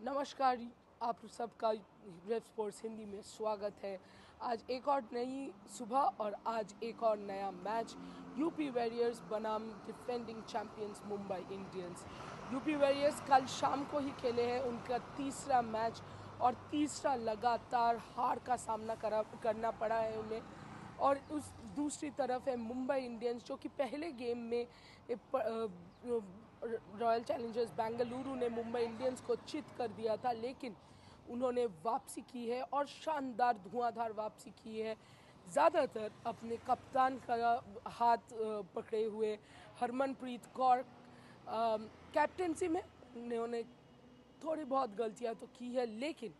नमस्कार, आप सबका रेव स्पोर्ट्स हिंदी में स्वागत है। आज एक और नई सुबह और आज एक और नया मैच। यूपी वॉरियर्स बनाम defending champions Mumbai Indians. UP warriors कल शाम को ही खेले हैं उनका तीसरा मैच और तीसरा लगातार हार का सामना करना पड़ा है उन्हें। और उस दूसरी तरफ है मुंबई इंडियंस जो कि पहले गेम में रॉयल चैलेंजर्स बेंगलुरु ने मुंबई इंडियंस को चित कर दिया था, लेकिन उन्होंने वापसी की है और शानदार धुआंधार वापसी की है। ज़्यादातर अपने कप्तान का हाथ पकड़े हुए हरमनप्रीत कौर कैप्टनसी में उन्होंने थोड़ी बहुत गलतियां तो की है, लेकिन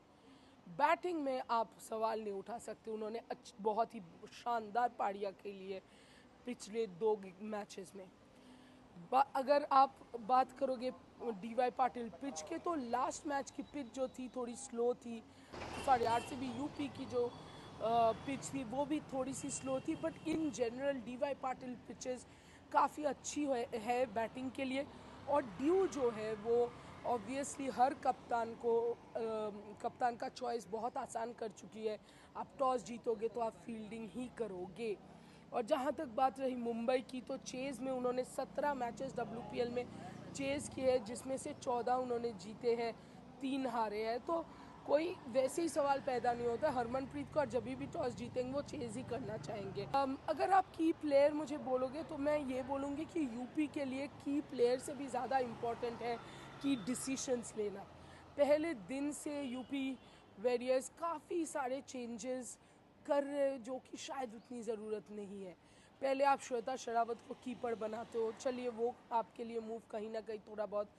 बैटिंग में आप सवाल नहीं उठा सकते। उन्होंने बहुत ही शानदार पारियां खेली है पिछले दो मैचेस में। अगर आप बात करोगे डीवाई पाटिल पिच के, तो लास्ट मैच की पिच जो थी थोड़ी स्लो थी। सॉरी, आरसीबी यूपी की जो पिच थी वो भी थोड़ी सी स्लो थी, but in general DY Patil pitches काफ़ी अच्छी है बैटिंग के लिए। और ड्यू जो है वो ऑब्वियसली हर कप्तान का चॉइस बहुत आसान कर चुकी है। आप टॉस जीतोगे तो आप फील्डिंग ही करोगे। और जहाँ तक बात रही मुंबई की, तो चेज़ में उन्होंने 17 मैचेस WPL में चेज़ किए हैं, जिसमें से 14 उन्होंने जीते हैं, 3 हारे हैं। तो कोई वैसे ही सवाल पैदा नहीं होता। हरमनप्रीत कौर जब भी टॉस जीतेंगे वो चेज़ ही करना चाहेंगे। अगर आप की प्लेयर मुझे बोलोगे तो मैं ये बोलूँगी कि यूपी के लिए की प्लेयर से भी ज़्यादा इम्पोर्टेंट है कि डिसीशंस लेना। पहले दिन से यूपी वॉरियर्स काफ़ी सारे चेंजेस कर रहे जो कि शायद उतनी ज़रूरत नहीं है। पहले आप श्वेता शेरावत को कीपर बनाते हो, चलिए वो आपके लिए मूव कहीं ना कहीं थोड़ा बहुत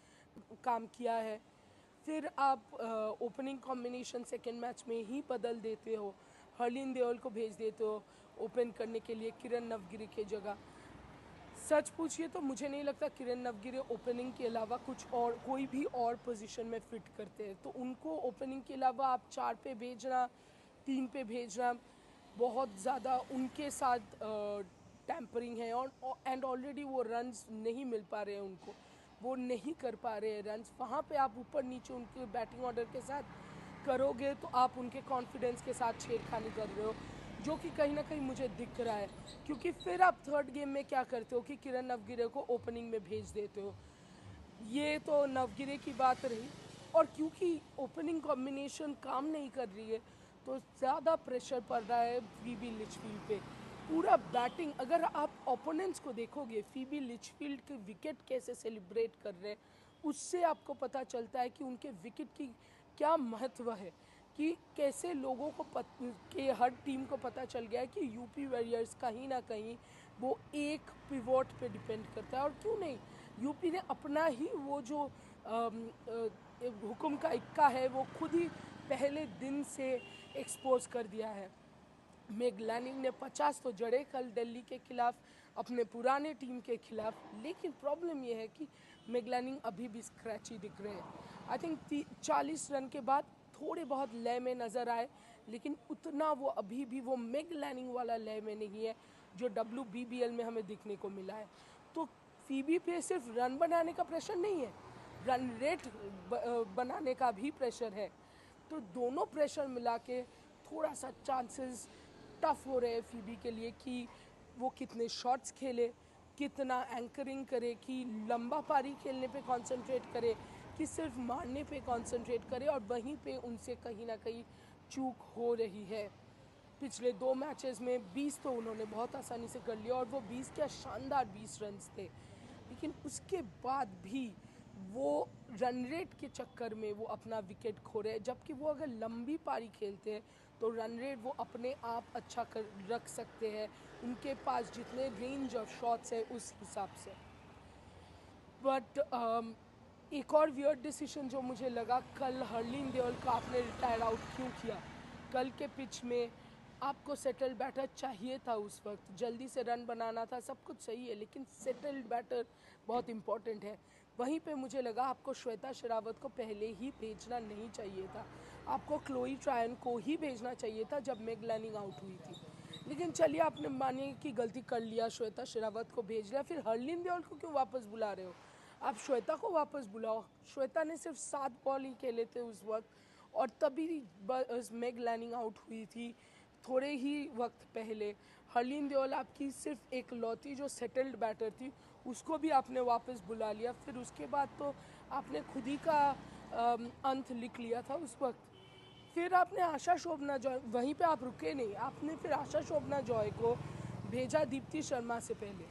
काम किया है। फिर आप ओपनिंग कॉम्बिनेशन सेकेंड मैच में ही बदल देते हो, हरलीन देओल को भेज देते हो ओपन करने के लिए किरण नवगिरी के जगह। सच पूछिए तो मुझे नहीं लगता किरण नवगिरी ओपनिंग के अलावा कुछ और कोई भी और पोजीशन में फिट करते हैं। तो उनको ओपनिंग के अलावा आप 4 पे भेजना, 3 पे भेजना बहुत ज़्यादा उनके साथ टैम्परिंग है। और एंड ऑलरेडी वो रन्स नहीं मिल पा रहे हैं उनको, वो नहीं कर पा रहे हैं रन्स। वहाँ पे आप ऊपर नीचे उनके बैटिंग ऑर्डर के साथ करोगे तो आप उनके कॉन्फिडेंस के साथ छेड़खानी कर रहे हो, जो कि कहीं ना कहीं मुझे दिख रहा है। क्योंकि फिर आप थर्ड गेम में क्या करते हो कि किरण नवगिरे को ओपनिंग में भेज देते हो। ये तो नवगिरे की बात रही। और क्योंकि ओपनिंग कॉम्बिनेशन काम नहीं कर रही है तो ज़्यादा प्रेशर पड़ रहा है फीबी लिचफील्ड पे। पूरा बैटिंग, अगर आप ओपोनेंट्स को देखोगे फीबी लिचफील्ड के विकेट कैसे सेलिब्रेट कर रहे हैं, उससे आपको पता चलता है कि उनके विकेट की क्या महत्व है। कि कैसे लोगों को के हर टीम को पता चल गया है कि यूपी वॉरियर्स कहीं ना कहीं वो एक पिवोट पे डिपेंड करता है। और क्यों नहीं, यूपी ने अपना ही वो जो हुक्म का इक्का है वो खुद ही पहले दिन से एक्सपोज कर दिया है। मेग लैनिंग ने 50 तो जड़े कल दिल्ली के खिलाफ, अपने पुराने टीम के खिलाफ। लेकिन प्रॉब्लम यह है कि मेग लैनिंग अभी भी स्क्रैची दिख रहे हैं। आई थिंक 40 रन के बाद थोड़े बहुत लय में नज़र आए, लेकिन उतना वो अभी भी वो मेग लैनिंग वाला लय में नहीं है जो WBBL में हमें दिखने को मिला है। तो फीबी पे सिर्फ रन बनाने का प्रेशर नहीं है, रन रेट बनाने का भी प्रेशर है। तो दोनों प्रेशर मिला के थोड़ा सा चांसेस टफ हो रहे हैं फीबी के लिए कि वो कितने शॉट्स खेले, कितना एंकरिंग करे, कि लंबा पारी खेलने पे कंसंट्रेट करे कि सिर्फ मारने पे कंसंट्रेट करे। और वहीं पे उनसे कहीं ना कहीं चूक हो रही है। पिछले 2 मैचेस में 20 तो उन्होंने बहुत आसानी से कर लिया, और वो 20 क्या शानदार 20 रन थे। लेकिन उसके बाद भी वो रन रेट के चक्कर में वो अपना विकेट खो रहे हैं, जबकि वो अगर लंबी पारी खेलते हैं तो रन रेट वो अपने आप अच्छा कर रख सकते हैं, उनके पास जितने रेंज ऑफ शॉट्स है उस हिसाब से। बट एक और वियर्ड डिसीजन जो मुझे लगा, कल हरलीन देओल का आपने रिटायर आउट क्यों किया? कल के पिच में आपको सेटल्ड बैटर चाहिए था, उस वक्त जल्दी से रन बनाना था, सब कुछ सही है, लेकिन सेटल्ड बैटर बहुत इंपॉर्टेंट है। वहीं पे मुझे लगा आपको श्वेता शेरावत को पहले ही भेजना नहीं चाहिए था, आपको क्लोई ट्रायन को ही भेजना चाहिए था जब मेग लैनिंग आउट हुई थी। लेकिन चलिए, आपने मानिए कि गलती कर लिया, श्वेता शेरावत को भेज लिया, फिर हरलीन देओल को क्यों वापस बुला रहे हो? आप श्वेता को वापस बुलाओ। श्वेता ने सिर्फ 7 बॉल ही खेले थे उस वक्त, और तभी मेग लैनिंग आउट हुई थी थोड़े ही वक्त पहले। हरलीन देओल आपकी सिर्फ एक लौती जो सेटल्ड बैटर थी, उसको भी आपने वापस बुला लिया। फिर उसके बाद तो आपने खुद ही का अंत लिख लिया था उस वक्त। फिर आपने आशा शोभना जॉय, वहीं पे आप रुके नहीं, आपने फिर आशा शोभना जॉय को भेजा दीप्ति शर्मा से पहले।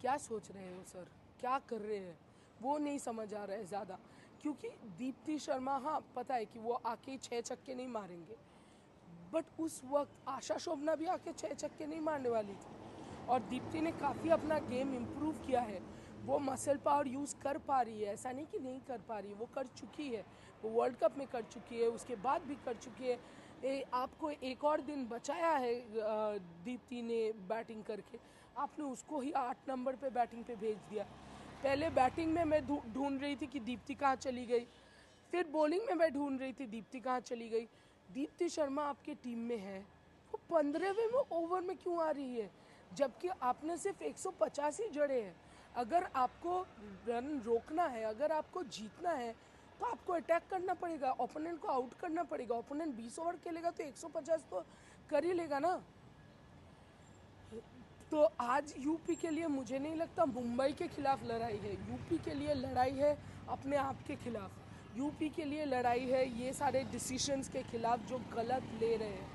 क्या सोच रहे हो सर, क्या कर रहे हैं, वो नहीं समझ आ रहा है ज़्यादा। क्योंकि दीप्ति शर्मा, हाँ पता है कि वो आके 6 छक्के नहीं मारेंगे, बट उस वक्त आशा शोभना भी आके 6 छक्के नहीं मारने वाली थी। और दीप्ति ने काफ़ी अपना गेम इम्प्रूव किया है, वो मसल पावर यूज़ कर पा रही है, ऐसा नहीं कि नहीं कर पा रही है, वो कर चुकी है। वो वर्ल्ड कप में कर चुकी है, उसके बाद भी कर चुकी है। आपको एक और दिन बचाया है दीप्ति ने बैटिंग करके, आपने उसको ही 8 नंबर पे बैटिंग पे भेज दिया। पहले बैटिंग में मैं ढूंढ रही थी कि दीप्ति कहाँ चली गई, फिर बॉलिंग में मैं ढूंढ रही थी दीप्ति कहाँ चली गई। दीप्ति शर्मा आपके टीम में है, वो 15वें ओवर में क्यों आ रही है, जबकि आपने सिर्फ 150 ही जड़े हैं। अगर आपको रन रोकना है, अगर आपको जीतना है, तो आपको अटैक करना पड़ेगा, ओपोनेंट को आउट करना पड़ेगा। ओपोनेंट 20 ओवर खेलेगा तो 150 तो कर ही लेगा ना। तो आज यूपी के लिए मुझे नहीं लगता मुंबई के खिलाफ लड़ाई है, यूपी के लिए लड़ाई है अपने आप के खिलाफ। यूपी के लिए लड़ाई है ये सारे डिसीशंस के खिलाफ जो गलत ले रहे हैं।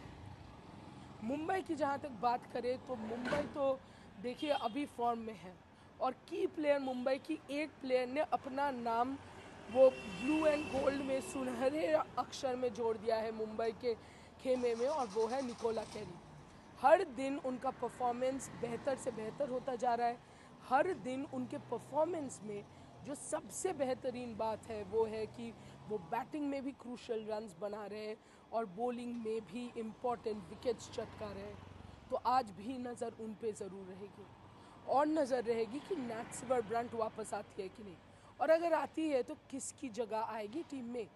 मुंबई की जहाँ तक बात करें तो मुंबई तो देखिए अभी फॉर्म में है, और की प्लेयर मुंबई की एक प्लेयर ने अपना नाम वो ब्लू एंड गोल्ड में सुनहरे अक्षर में जोड़ दिया है मुंबई के खेमे में, और वो है निकोला कैरी। हर दिन उनका परफॉर्मेंस बेहतर से बेहतर होता जा रहा है। हर दिन उनके परफॉर्मेंस में जो सबसे बेहतरीन बात है वो है कि वो बैटिंग में भी क्रूशल रन्स बना रहे हैं और बॉलिंग में भी इम्पॉर्टेंट विकेट्स चटका रहे हैं। तो आज भी नज़र उन पे ज़रूर रहेगी, और नज़र रहेगी कि नैट्सवर ब्रंट वापस आती है कि नहीं, और अगर आती है तो किसकी जगह आएगी टीम में,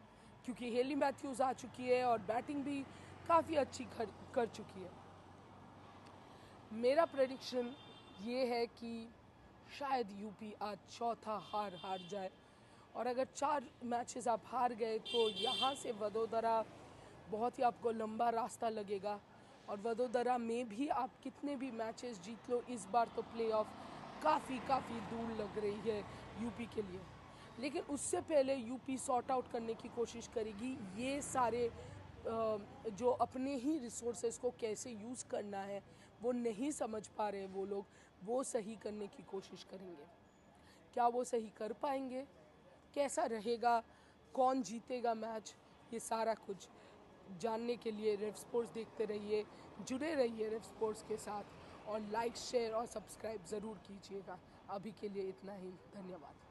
क्योंकि हेली मैथ्यूज़ आ चुकी है और बैटिंग भी काफ़ी अच्छी कर चुकी है। मेरा प्रेडिक्शन ये है कि शायद यूपी आज चौथा हार जाए, और अगर 4 मैचेस आप हार गए तो यहाँ से वडोदरा बहुत ही आपको लंबा रास्ता लगेगा, और वडोदरा में भी आप कितने भी मैचेस जीत लो, इस बार तो प्लेऑफ काफ़ी दूर लग रही है यूपी के लिए। लेकिन उससे पहले यूपी सॉर्ट आउट करने की कोशिश करेगी, ये सारे जो अपने ही रिसोर्सेज को कैसे यूज़ करना है वो नहीं समझ पा रहे वो लोग, वो सही करने की कोशिश करेंगे। क्या वो सही कर पाएंगे, कैसा रहेगा, कौन जीतेगा मैच, ये सारा कुछ जानने के लिए रेव स्पोर्ट्स देखते रहिए, जुड़े रहिए रेव स्पोर्ट्स के साथ, और लाइक शेयर और सब्सक्राइब ज़रूर कीजिएगा। अभी के लिए इतना ही, धन्यवाद।